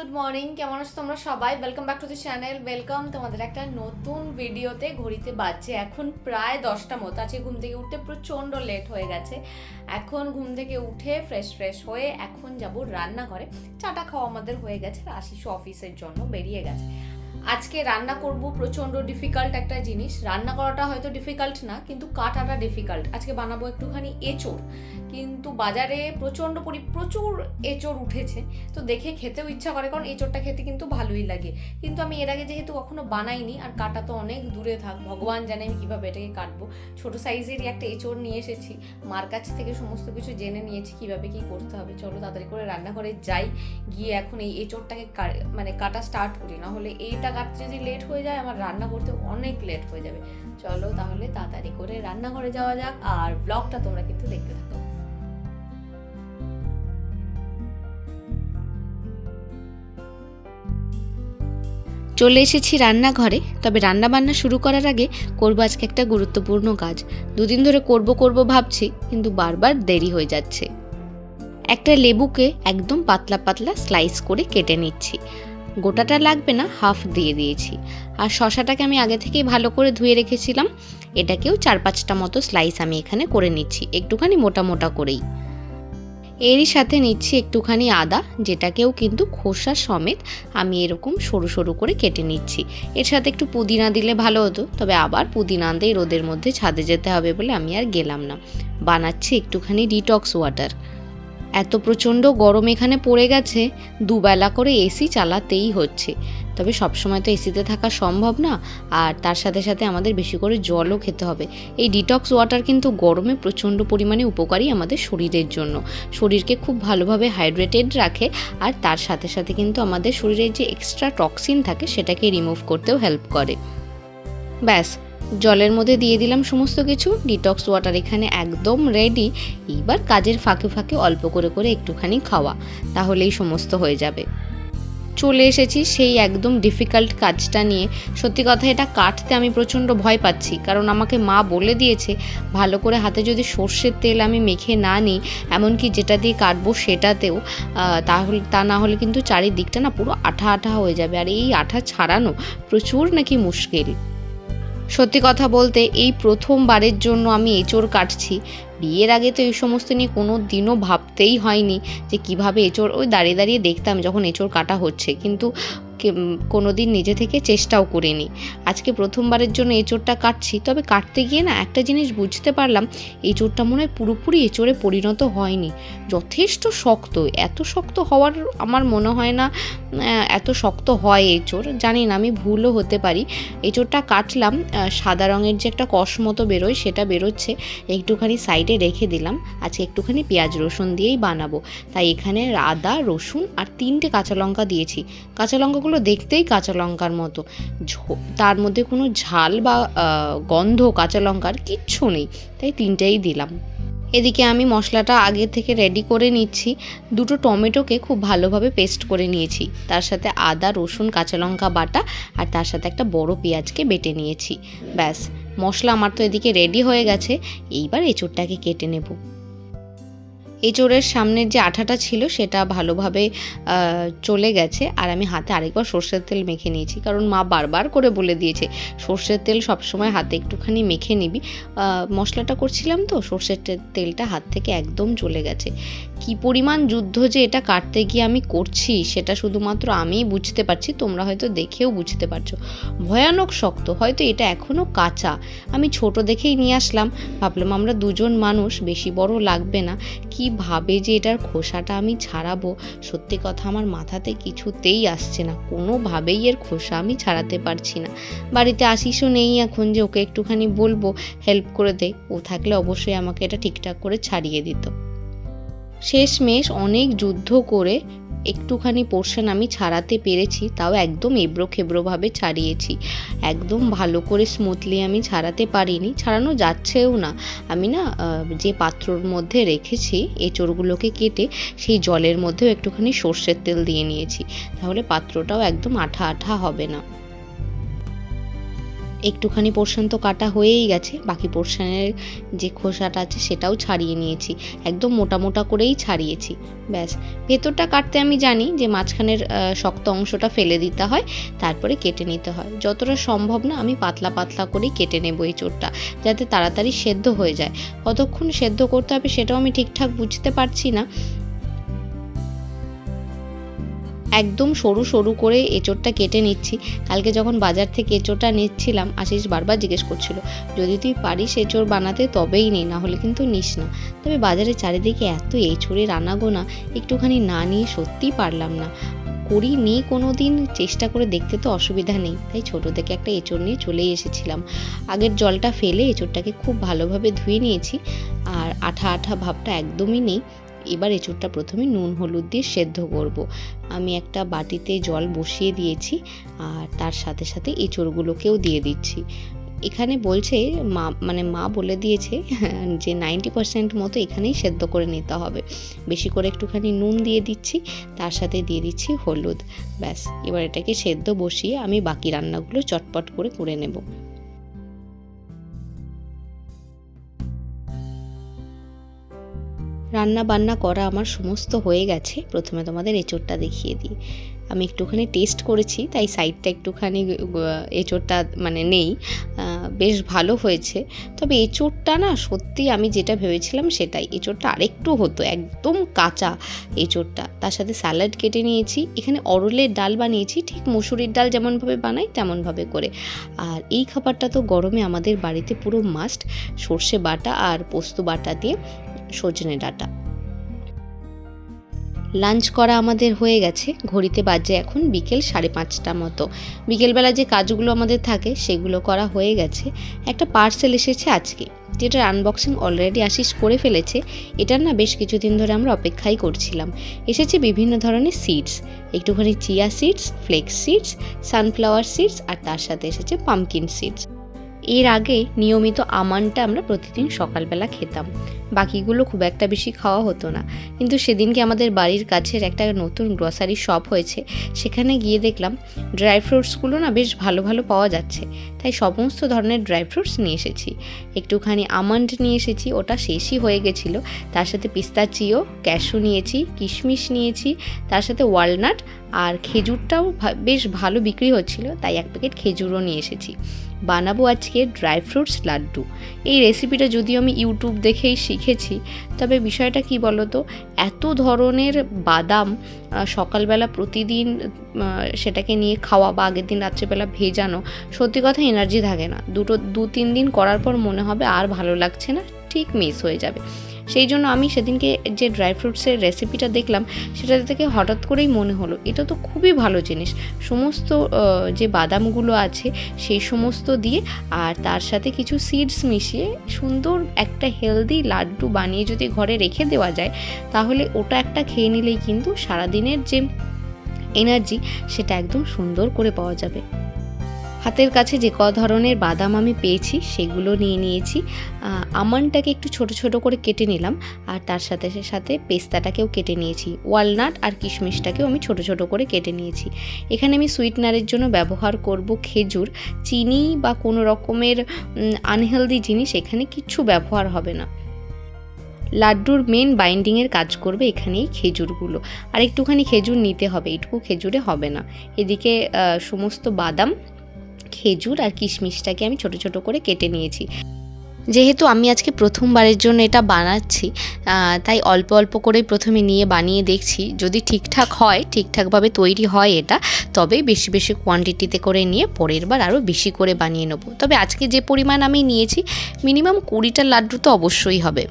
Good morning, কেমন আছো তোমরা সবাই? Welcome back to the channel. Welcome তোমাদের একটা নতুন ভিডিওতে। ঘড়িতে বাজছে এখন প্রায় 10টা মতো। আজকে ঘুম থেকে উঠতে প্রচণ্ড লেট হয়ে গেছে। এখন ঘুম থেকে উঠে ফ্রেশ হয়ে এখন যাব রান্নাঘরে। চাটা খাওয়া আমাদের হয়ে গেছে, আশিস অফিসের জন্য বেরিয়ে গেছে। আজকে রান্না করব প্রচণ্ড ডিফিকাল্ট একটা জিনিস। রান্না করাটা হয়তো ডিফিকাল্ট না, কিন্তু কাটাটা ডিফিকাল্ট। আজকে বানাবো একটুখানি এঁচোড়, কিন্তু বাজারে প্রচুর এঁচোড় উঠেছে, তো দেখে খেতেও ইচ্ছা করে, কারণ এঁচোড়টা খেতে কিন্তু ভালোই লাগে। কিন্তু আমি এর আগে যেহেতু কখনো বানাইনি, আর কাটা তো অনেক দূরে থাক, ভগবান জানে আমি কীভাবে এটাকে কাটবো। ছোটো সাইজেরই একটা এঁচোড় নিয়ে এসেছি, মার কাছ থেকে সমস্ত কিছু জেনে নিয়েছি কীভাবে কী করতে হবে। চলো তাড়াতাড়ি করে রান্নাঘরে যাই, গিয়ে এখন এই এঁচোড়টাকে কাটা স্টার্ট করি, না হলে এইটা কাটতে যদি লেট হয়ে যায় আমার রান্না করতে অনেক লেট হয়ে যাবে। চলো তাহলে তাড়াতাড়ি করে রান্নাঘরে যাওয়া যাক, আর ব্লগটা তোমরা কিন্তু দেখতে থাকো। চলে এসেছি রান্নাঘরে। তবে রান্না বান্না শুরু করার আগে করবো আজকে একটা গুরুত্বপূর্ণ কাজ। দুদিন ধরে করব ভাবছি, কিন্তু বারবার দেরি হয়ে যাচ্ছে। একটা লেবুকে একদম পাতলা পাতলা স্লাইস করে কেটে নিচ্ছি। গোটাটা লাগবে না, হাফ দিয়ে দিয়েছি। আর শশাটাকে আমি আগে থেকেই ভালো করে ধুয়ে রেখেছিলাম, এটাকেও 4-5টা মতো স্লাইস আমি এখানে করে নিচ্ছি, একটুখানি মোটা মোটা করেই। এরই সাথে নিচ্ছি একটুখানি আদা, যেটাকেও কিন্তু খোসা সমেত আমি এরকম সরু সরু করে কেটে নিচ্ছি। এর সাথে একটু পুদিনা দিলে ভালো হতো, তবে আবার পুদিনা আনতেই রোদের মধ্যে ছাদে যেতে হবে বলে আমি আর গেলাম না। বানাচ্ছি একটুখানি ডিটক্স ওয়াটার। এত প্রচণ্ড গরম এখানে পড়ে গেছে, দুবেলা করে এসি চালাতেই হচ্ছে। তবে সবসময় তো এসিতে থাকা সম্ভব না, আর তার সাথে সাথে আমাদের বেশি করে জলও খেতে হবে। এই ডিটক্স ওয়াটার কিন্তু গরমে প্রচণ্ড পরিমাণে উপকারী আমাদের শরীরের জন্য। শরীরকে খুব ভালোভাবে হাইড্রেটেড রাখে, আর তার সাথে সাথে কিন্তু আমাদের শরীরের যে এক্সট্রা টক্সিন থাকে সেটাকে রিমুভ করতেও হেল্প করে। ব্যাস, জলের মধ্যে দিয়ে দিলাম সমস্ত কিছু। ডিটক্স ওয়াটার এখানে একদম রেডি। এইবার কাজের ফাঁকে ফাঁকে অল্প করে করে একটুখানি খাওয়া, তাহলেই সমস্ত হয়ে যাবে। চলে এসেছি সেই একদম ডিফিকাল্ট কাজটা নিয়ে। সত্যি কথা, এটা কাটতে আমি প্রচণ্ড ভয় পাচ্ছি, কারণ আমাকে মা বলে দিয়েছে ভালো করে হাতে যদি সর্ষের তেল আমি মেখে না নিই, এমনকি যেটা দিয়ে কাটবো সেটাতেও, তা না হলে কিন্তু চারিদিকটা না পুরো আঠা আঠা হয়ে যাবে, আর এই আঠা ছাড়ানো প্রচুর নাকি মুশকিল। সত্যি কথা বলতে এই প্রথমবারের জন্য আমি এঁচোড় কাটছি। বিয়ের আগে তো এই সমস্ত নিয়ে কোনো দিনও ভাবতেই হয়নি যে কিভাবে এঁচোড়, ওই দাঁড়িয়ে দাঁড়িয়ে দেখতাম যখন এঁচোড় কাটা হচ্ছে, কিন্তু কোনো দিন নিজে থেকে চেষ্টাও করিনি। আজকে প্রথমবারের জন্য এঁচোড়টা কাটছি। তবে কাটতে গিয়ে না একটা জিনিস বুঝতে পারলাম, এঁচোড়টা মনে হয় পুরোপুরি এঁচোড়ে পরিণত হয়নি। যথেষ্ট শক্ত, এত শক্ত হওয়ার আমার মনে হয় না এত শক্ত হয় এঁচোড়, জানি না, আমি ভুলও হতে পারি। এঁচোড়টা কাটলাম, সাদা রঙের যে একটা কষ মতো বেরোয় সেটা বেরোচ্ছে, একটুখানি সাইডে রেখে দিলাম। আজকে একটুখানি পেঁয়াজ রসুন দিয়েই বানাবো, তাই এখানে আদা রসুন আর 3টে কাঁচা লঙ্কা দিয়েছি। কাঁচা লঙ্কাগুলো দেখতেই কাঁচা লঙ্কার মতো, তার মধ্যে কোনো ঝাল বা গন্ধ কাঁচা লঙ্কার কিচ্ছু নেই, তাই 3টেই দিলাম। এদিকে আমি মশলাটা আগে থেকে রেডি করে নিচ্ছি। 2টো টমেটোকে খুব ভালোভাবে পেস্ট করে নিয়েছি, তার সাথে আদা রসুন কাঁচা লঙ্কা বাটা, আর তার সাথে একটা বড় পেঁয়াজকে বেটে নিয়েছি। ব্যাস, মশলা আমার তো এদিকে রেডি হয়ে গেছে। এইবার এঁচোড়টাকে কেটে নেব। এঁচোড়ের সামনের যে আঠাটা ছিল সেটা ভালোভাবে চলে গেছে, আর আমি হাতে আরেকবার সর্ষের তেল মেখে নিয়েছি, কারণ মা বারবার করে বলে দিয়েছে সর্ষের তেল সবসময় হাতে একটুখানি মেখে নিবি। মশলাটা করছিলাম তো, সর্ষের তেলটা হাত থেকে একদম চলে গেছে। কি পরিমাণ যুদ্ধ যে এটা কাটতে গিয়ে আমি করছি সেটা শুধুমাত্র আমিই বুঝতে পারছি, তোমরা হয়তো দেখেও বুঝতে পারছো। ভয়ানক শক্ত, হয়তো এটা এখনও কাঁচা। আমি ছোট দেখেই নিয়ে আসলাম, ভাবলাম আমরা দুজন মানুষ, বেশি বড় লাগবে না। কিভাবে যে এটার খোসাটা আমি ছাড়াবো, সত্যি কথা আমার মাথাতে কিছুতেই আসছে না, কোনোভাবেই এর খোসা আমি ছাড়াতে পারছি না। বাড়িতে আশিসও নেই এখন যে ওকে একটুখানি বলবো হেল্প করে দে, ও থাকলে অবশ্যই আমাকে এটা ঠিকঠাক করে ছাড়িয়ে দিত। শেষমেশ অনেক যুদ্ধ করে একটুখানি পোর্শন আমি ছাড়াতে পেরেছি, তাও একদম এবড়ো খেবড়োভাবে ছাড়িয়েছি। একদম ভালো করে স্মুথলি আমি ছাড়াতে পারিনি, ছাড়ানো যাচ্ছেও না। আমি না যে পাত্রর মধ্যে রেখেছি এঁচোড়গুলোকে কেটে, সেই জলের মধ্যেও একটুখানি সর্ষের তেল দিয়ে নিয়েছি, তাহলে পাত্রটাও একদম আঠা আঠা হবে না। একটুখানি পোর্শন তো কাটা হয়েই গেছে, বাকি পোর্শনের যে খোসাটা আছে সেটাও ছাড়িয়ে নিয়েছি, একদম মোটা মোটা করেই ছাড়িয়েছি। ব্যাস, ভেতরটা কাটতে আমি জানি যে মাঝখানের শক্ত অংশটা ফেলে দিতে হয়, তারপরে কেটে নিতে হয়। যতটা সম্ভব না আমি পাতলা পাতলা করেই কেটে নেব এঁচোড়টা, যাতে তাড়াতাড়ি সেদ্ধ হয়ে যায়। কতক্ষণ সেদ্ধ করতে হবে সেটাও আমি ঠিকঠাক বুঝতে পারছি না। একদম সরু সরু করে এঁচোড়টা কেটে নিচ্ছি। কালকে যখন বাজার থেকে এঁচোড়টা নিচ্ছিলাম, আশিস বারবার জিজ্ঞেস করছিল, যদি তুই পারিস এঁচোড় বানাতে তবেই নে, না হলে কিন্তু নিস না। তবে বাজারে চারিদিকে এত এঁচোড়ের আনাগোনা, একটুখানি না নিয়ে সত্যিই পারলাম না। করিনি কোনো দিন, চেষ্টা করে দেখতে তো অসুবিধা নেই, তাই ছোট থেকে একটা এঁচোড় নিয়ে চলেই এসেছিলাম। আগের জলটা ফেলে এঁচোড়টাকে খুব ভালোভাবে ধুয়ে নিয়েছি, আর আঠা আঠা ভাবটা একদমই নেই। এবার এঁচোড়টা প্রথমে নুন হলুদ দিয়ে সেদ্ধ করব। আমি একটা বাটিতে জল বসিয়ে দিয়েছি, আর তার সাথে সাথে এঁচোড়গুলোকেও দিয়ে দিচ্ছি। এখানে বলছে মা বলে দিয়েছে যে 90% মতো এখানেই সেদ্ধ করে নিতে হবে। বেশি করে একটুখানি নুন দিয়ে দিচ্ছি, তার সাথে দিয়ে দিচ্ছি হলুদ। ব্যাস, এবার এটাকে সেদ্ধ বসিয়ে আমি বাকি রান্নাগুলো চটপট করে নেব। রান্না বান্না করা আমার সমস্ত হয়ে গেছে। প্রথমে তোমাদের এঁচোড়টা দেখিয়ে দিই। আমি একটুখানি টেস্ট করেছি, তাই সাইডটা একটুখানি এঁচোড়টা নেই, বেশ ভালো হয়েছে। তবে এঁচোড়টা না সত্যি আমি যেটা ভেবেছিলাম সেটাই, এঁচোড়টা আরেকটু হতো, একদম কাঁচা এঁচোড়টা। তার সাথে স্যালাড কেটে নিয়েছি, এখানে অরলের ডাল বানিয়েছি, ঠিক মুসুরির ডাল যেমনভাবে বানাই তেমনভাবে করে। আর এই খাবারটা তো গরমে আমাদের বাড়িতে পুরো মাস্ট, সর্ষে বাটা আর পোস্ত বাটা দিয়ে সজনে ডাঁটা। লাঞ্চ করা আমাদের হয়ে গেছে, ঘড়িতে বাজে এখন বিকেল 5:30 মতো। বিকেলবেলা যে কাজগুলো আমাদের থাকে সেগুলো করা হয়ে গেছে। একটা পার্সেল এসেছে আজকে, যেটার আনবক্সিং অলরেডি আশিস করে ফেলেছে। এটার না বেশ কিছুদিন ধরে আমরা অপেক্ষাই করছিলাম। এসেছে বিভিন্ন ধরনের সিডস, একটুখানি chia seeds, flax seeds, sunflower seeds, আর তার সাথে এসেছে পামকিন সিডস। এর আগে নিয়মিত আমন্ডটা আমরা প্রতিদিন সকালবেলা খেতাম, বাকিগুলো খুব একটা বেশি খাওয়া হতো না। কিন্তু সেদিনকে আমাদের বাড়ির কাছের একটা নতুন গ্রসারি শপ হয়েছে, সেখানে গিয়ে দেখলাম ড্রাই ফ্রুটসগুলো না বেশ ভালো ভালো পাওয়া যাচ্ছে, তাই সমস্ত ধরনের ড্রাই ফ্রুটস নিয়ে এসেছি। একটুখানি আমন্ড নিয়ে এসেছি, ওটা শেষই হয়ে গেছিলো। তার সাথে পিস্তাচিও, ক্যাশু নিয়েছি, কিশমিশ নিয়েছি, তার সাথে ওয়ালনাট, আর খেজুরটাও বেশ ভালো বিক্রি হচ্ছিল, তাই এক প্যাকেট খেজুরও নিয়ে এসেছি। বানাবো আজকে ড্রাই ফ্রুটস লাড্ডু। এই রেসিপিটা যদিও আমি ইউটিউব দেখেই শিখেছি, তবে বিষয়টা কি বলো তো, এত ধরনের বাদাম সকালবেলা প্রতিদিন সেটাকে নিয়ে খাওয়া বা আগের দিন রাত্রেবেলা ভেজানো, সত্যি কথা এনার্জি থাকে না। 2-3 দিন করার পর মনে হবে আর ভালো লাগছে না, ঠিক মিস হয়ে যাবে। সেই জন্য আমি সেদিনকে যে ড্রাই ফ্রুটসের রেসিপিটা দেখলাম, সেটা থেকে হঠাৎ করেই মনে হলো এটা তো খুবই ভালো জিনিস। সমস্ত যে বাদামগুলো আছে সেই সমস্ত দিয়ে, আর তার সাথে কিছু সিডস মিশিয়ে সুন্দর একটা হেলদি লাড্ডু বানিয়ে যদি ঘরে রেখে দেওয়া যায়, তাহলে ওটা একটা খেয়ে নিলেই কিন্তু সারাদিনের যে এনার্জি সেটা একদম সুন্দর করে পাওয়া যাবে। হাতের কাছে যে ধরনের বাদাম আমি পেয়েছি সেগুলো নিয়ে নিয়েছি। আমন্ডটাকে একটু ছোট ছোট করে কেটে নিলাম, আর তার সাথে সাথে পেস্তাটাকেও কেটে নিয়েছি। ওয়ালনাট আর কিশমিশটাকেও আমি ছোট ছোট করে কেটে নিয়েছি। এখানে আমি সুইটনারের জন্য ব্যবহার করব খেজুর। চিনি বা কোনো রকমের আনহেলদি জিনিস এখানে কিচ্ছু ব্যবহার হবে না। লাড্ডুর মেন বাইন্ডিংয়ের কাজ করবে এখানেই খেজুরগুলো, আর একটুখানি খেজুর নিতে হবে, এটুকু খেজুরে হবে না। এদিকে সমস্ত বাদাম, খেজুর আর কিশমিশটাকে আমি ছোট ছোট করে কেটে নিয়েছি। যেহেতু আমি আজকে প্রথমবারের জন্য এটা বানাচ্ছি, তাই অল্প অল্প করেই প্রথমে নিয়ে বানিয়ে দেখছি। যদি ঠিকঠাক হয়, ঠিকঠাকভাবে তৈরি হয় এটা, তবেই বেশি বেশি কোয়ান্টিটিতে করে নিয়ে পরের বার আরও বেশি করে বানিয়ে নেব। তবে আজকে যে পরিমাণ আমি নিয়েছি, মিনিমাম 20টা লাড্ডু তো অবশ্যই হবে।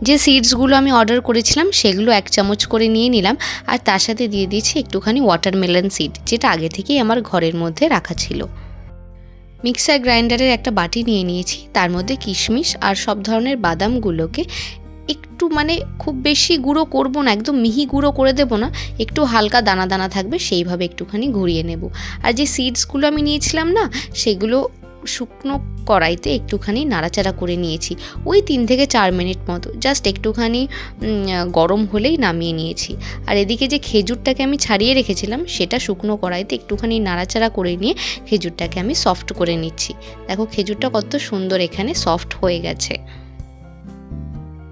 যে সিডসগুলো আমি অর্ডার করেছিলাম সেগুলো 1 চামচ করে নিয়ে নিলাম, আর তার সাথে দিয়ে দিয়েছি একটুখানি ওয়াটারমেলন সিড, যেটা আগে থেকেই আমার ঘরের মধ্যে রাখা ছিল। মিক্সার গ্রাইন্ডারের একটা বাটি নিয়ে নিয়েছি, তার মধ্যে কিশমিশ আর সব ধরনের বাদামগুলোকে একটু খুব বেশি গুঁড়ো করব না, একদম মিহি গুঁড়ো করে দেব না, একটু হালকা দানা দানা থাকবে সেইভাবে একটুখানি ঘুরিয়ে নেব। আর যে সিডসগুলো আমি নিয়েছিলাম না, সেগুলো শুকনো কড়াইতে একটুখানি নাড়াচাড়া করে নিয়েছি, ওই 3 থেকে 4 মিনিট মতো, জাস্ট একটুখানি গরম হলেই নামিয়ে নিয়েছি। আর এদিকে যে খেজুরটাকে আমি ছাড়িয়ে রেখেছিলাম সেটা শুকনো কড়াইতে একটুখানি নাড়াচাড়া করে নিয়ে খেজুরটাকে আমি সফট করে নিচ্ছি। দেখো খেজুরটা কত সুন্দর এখানে সফট হয়ে গেছে।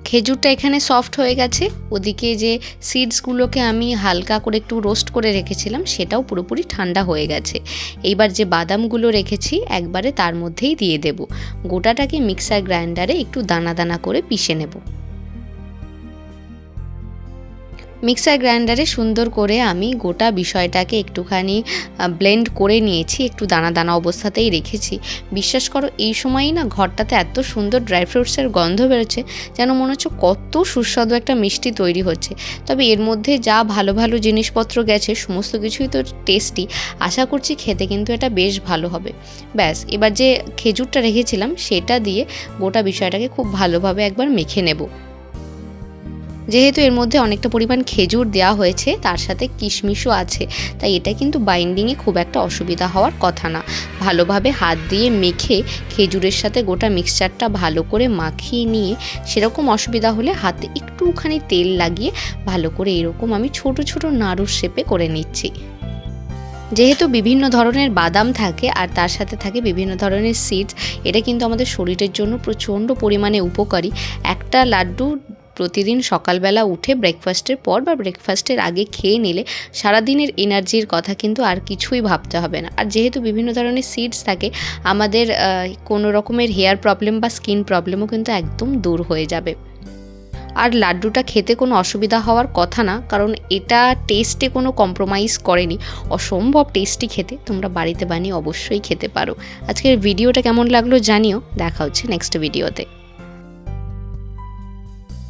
খেজুরটা এখানে সফট হয়ে গেছে, ওদিকে যে সিডসগুলোকে আমি হালকা করে একটু রোস্ট করে রেখেছিলাম সেটাও পুরোপুরি ঠান্ডা হয়ে গেছে। এইবার যে বাদামগুলো রেখেছি একবারে তার মধ্যেই দিয়ে দেব। গোটাটাকে মিক্সার গ্রাইন্ডারে একটু দানা দানা করে পিষে নেব। মিক্সার গ্রাইন্ডারে সুন্দর করে আমি গোটা বিষয়টাকে একটুখানি ব্লেন্ড করে নিয়েছি, একটু দানা দানা অবস্থাতেই রেখেছি। বিশ্বাস করো এই সময়ই না ঘরটাতে এত সুন্দর ড্রাই ফ্রুটসের গন্ধ বেরোচ্ছে, যেন মনে হচ্ছে কত সুস্বাদু একটা মিষ্টি তৈরি হচ্ছে। তবে এর মধ্যে যা ভালো ভালো জিনিসপত্র গেছে সমস্ত কিছুই তো টেস্টি, আশা করছি খেতে কিন্তু এটা বেশ ভালো হবে। ব্যাস, এবার যে খেজুরটা রেখেছিলাম সেটা দিয়ে গোটা বিষয়টাকে খুব ভালোভাবে একবার মেখে নেব। যেহেতু এর মধ্যে অনেকটা পরিমাণ খেজুর দেওয়া হয়েছে, তার সাথে কিশমিশও আছে, তাই এটা কিন্তু বাইন্ডিংয়ে খুব একটা অসুবিধা হওয়ার কথা না। ভালোভাবে হাত দিয়ে মেখে খেজুরের সাথে গোটা মিক্সচারটা ভালো করে মাখিয়ে নিয়ে, সেরকম অসুবিধা হলে হাতে একটুখানি তেল লাগিয়ে ভালো করে এরকম আমি ছোট ছোট নাড়ুর শেপে করে নিচ্ছি। যেহেতু বিভিন্ন ধরনের বাদাম থাকে আর তার সাথে থাকে বিভিন্ন ধরনের সিডস, এটা কিন্তু আমাদের শরীরের জন্য প্রচণ্ড পরিমাণে উপকারী। একটা লাড্ডু প্রতিদিন সকালবেলা উঠে ব্রেকফাস্টের পর বা ব্রেকফাস্টের আগে খেয়ে নিলে সারাদিনের এনার্জির কথা কিন্তু আর কিছুই ভাবতে হবে না। আর যেহেতু বিভিন্ন ধরনের সিডস থাকে, আমাদের কোনো রকমের হেয়ার প্রবলেম বা স্কিন প্রবলেমও কিন্তু একদম দূর হয়ে যাবে। আর লাড্ডুটা খেতে কোনো অসুবিধা হওয়ার কথা না, কারণ এটা টেস্টে কোনো কম্প্রোমাইজ করেনি, অসম্ভব টেস্টি খেতে। তোমরা বাড়িতে বানিয়ে অবশ্যই খেতে পারো। আজকের ভিডিওটা কেমন লাগলো জানিও, দেখা হচ্ছে নেক্সট ভিডিওতে।